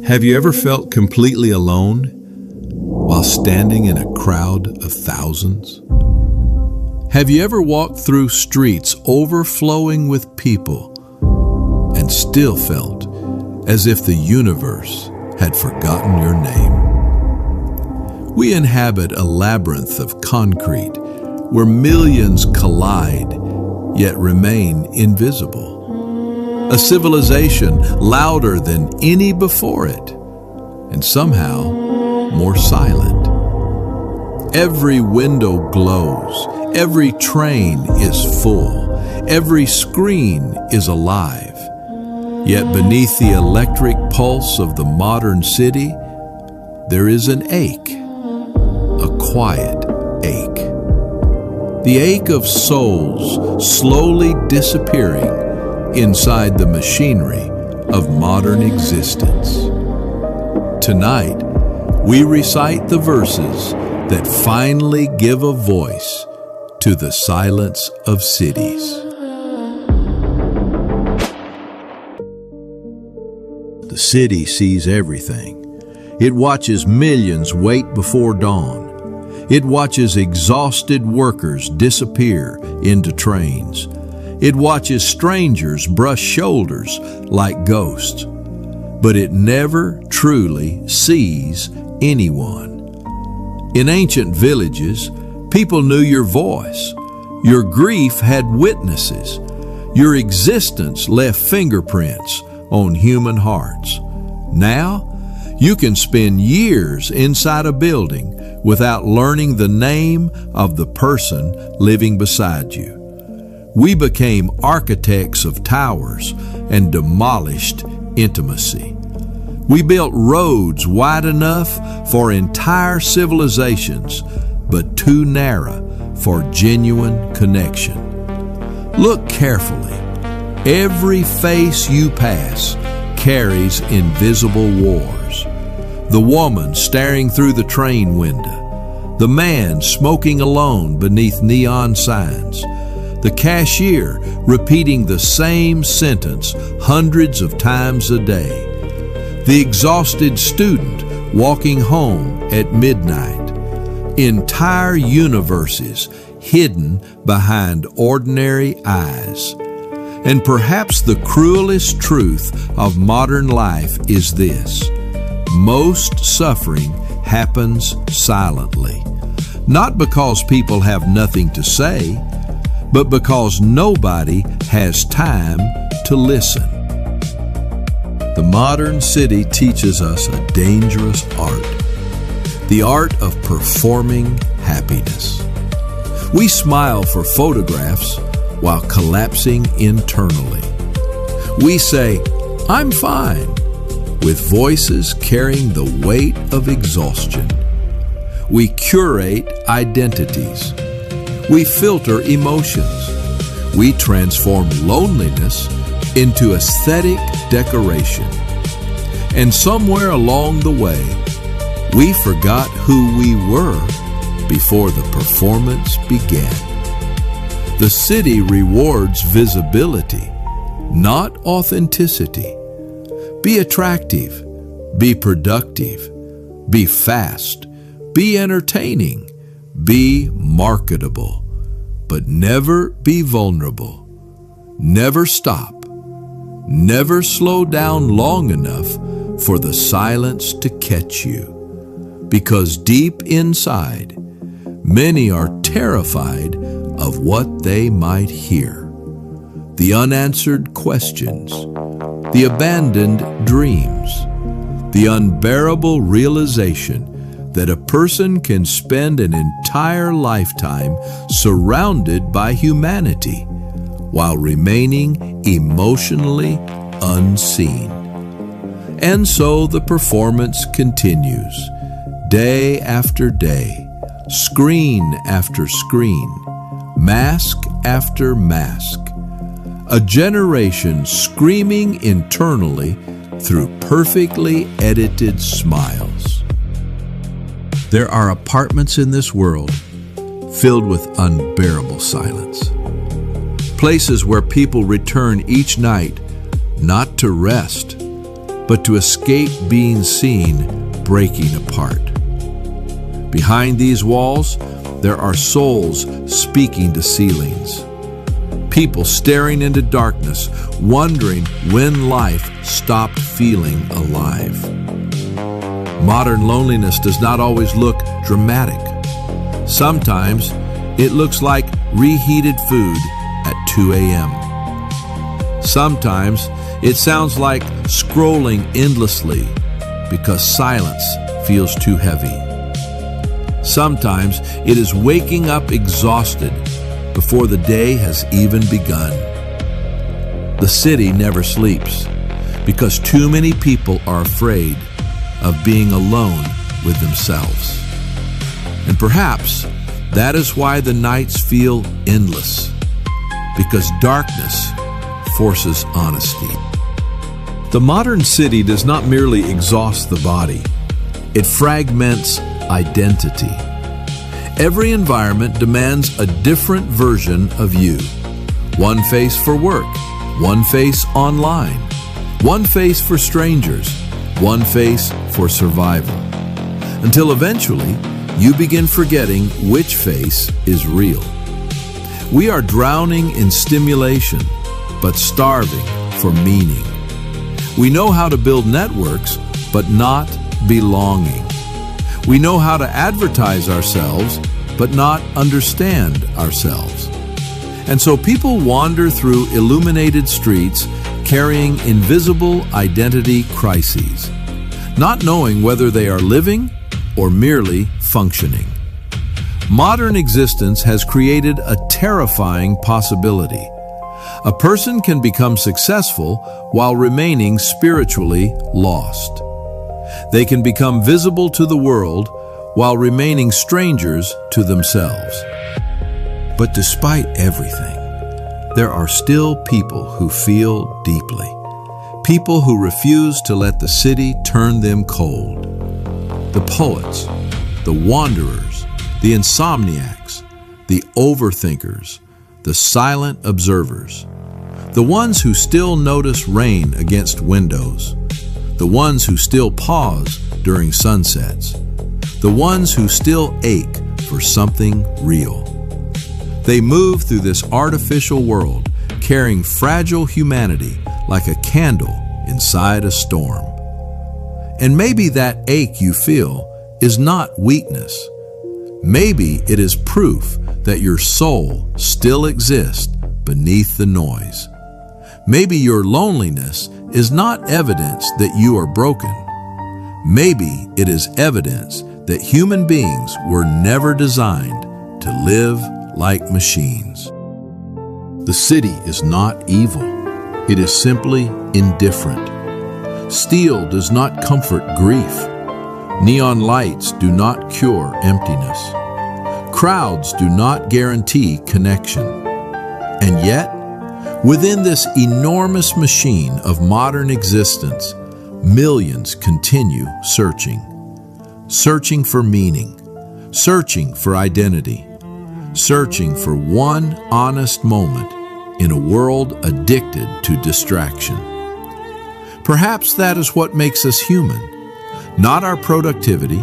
Have you ever felt completely alone while standing in a crowd of thousands? Have you ever walked through streets overflowing with people and still felt as if the universe had forgotten your name? We inhabit a labyrinth of concrete where millions collide yet remain invisible. A civilization louder than any before it, and somehow more silent. Every window glows, every train is full, every screen is alive. Yet beneath the electric pulse of the modern city, there is an ache, a quiet ache. The ache of souls slowly disappearing inside the machinery of modern existence. Tonight, we recite the verses that finally give a voice to the silence of cities. The city sees everything. It watches millions wait before dawn. It watches exhausted workers disappear into trains. It watches strangers brush shoulders like ghosts. But it never truly sees anyone. In ancient villages, people knew your voice. Your grief had witnesses. Your existence left fingerprints on human hearts. Now, you can spend years inside a building without learning the name of the person living beside you. We became architects of towers and demolished intimacy. We built roads wide enough for entire civilizations, but too narrow for genuine connection. Look carefully. Every face you pass carries invisible wars. The woman staring through the train window, the man smoking alone beneath neon signs, the cashier repeating the same sentence hundreds of times a day, the exhausted student walking home at midnight. Entire universes hidden behind ordinary eyes. And perhaps the cruelest truth of modern life is this: most suffering happens silently, not because people have nothing to say, but because nobody has time to listen. The modern city teaches us a dangerous art, the art of performing happiness. We smile for photographs while collapsing internally. We say, "I'm fine," with voices carrying the weight of exhaustion. We curate identities. We filter emotions. We transform loneliness into aesthetic decoration. And somewhere along the way, we forgot who we were before the performance began. The city rewards visibility, not authenticity. Be attractive, be productive, be fast, be entertaining, be marketable, but never be vulnerable. Never stop. Never slow down long enough for the silence to catch you. Because deep inside, many are terrified of what they might hear. The unanswered questions, the abandoned dreams, the unbearable realization that a person can spend an entire lifetime surrounded by humanity while remaining emotionally unseen. And so the performance continues, day after day, screen after screen, mask after mask. A generation screaming internally through perfectly edited smiles. There are apartments in this world filled with unbearable silence. Places where people return each night not to rest, but to escape being seen breaking apart. Behind these walls, there are souls speaking to ceilings. People staring into darkness, wondering when life stopped feeling alive. Modern loneliness does not always look dramatic. Sometimes it looks like reheated food at 2 a.m. Sometimes it sounds like scrolling endlessly because silence feels too heavy. Sometimes it is waking up exhausted before the day has even begun. The city never sleeps because too many people are afraid of being alone with themselves. And perhaps that is why the nights feel endless, because darkness forces honesty. The modern city does not merely exhaust the body, it fragments identity. Every environment demands a different version of you. One face for work, one face online, one face for strangers, one face for survival. Until eventually, you begin forgetting which face is real. We are drowning in stimulation, but starving for meaning. We know how to build networks, but not belonging. We know how to advertise ourselves, but not understand ourselves. And so people wander through illuminated streets carrying invisible identity crises, not knowing whether they are living or merely functioning. Modern existence has created a terrifying possibility. A person can become successful while remaining spiritually lost. They can become visible to the world while remaining strangers to themselves. But despite everything, there are still people who feel deeply. People who refuse to let the city turn them cold. The poets, the wanderers, the insomniacs, the overthinkers, the silent observers, the ones who still notice rain against windows, the ones who still pause during sunsets, the ones who still ache for something real. They move through this artificial world, carrying fragile humanity like a candle inside a storm. And maybe that ache you feel is not weakness. Maybe it is proof that your soul still exists beneath the noise. Maybe your loneliness is not evidence that you are broken. Maybe it is evidence that human beings were never designed to live like machines. The city is not evil. It is simply indifferent. Steel does not comfort grief. Neon lights do not cure emptiness. Crowds do not guarantee connection. And yet, within this enormous machine of modern existence, millions continue searching. Searching for meaning, searching for identity, searching for one honest moment in a world addicted to distraction. Perhaps that is what makes us human. Not our productivity,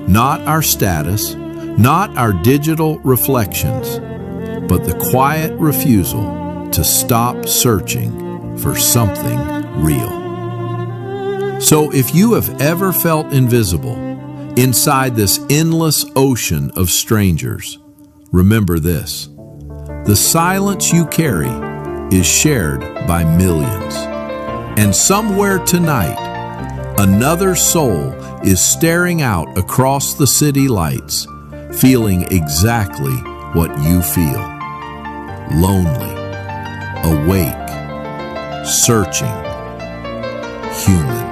not our status, not our digital reflections, but the quiet refusal to stop searching for something real. So if you have ever felt invisible inside this endless ocean of strangers, remember this: the silence you carry is shared by millions. And somewhere tonight, another soul is staring out across the city lights, feeling exactly what you feel. Lonely, awake, searching, human.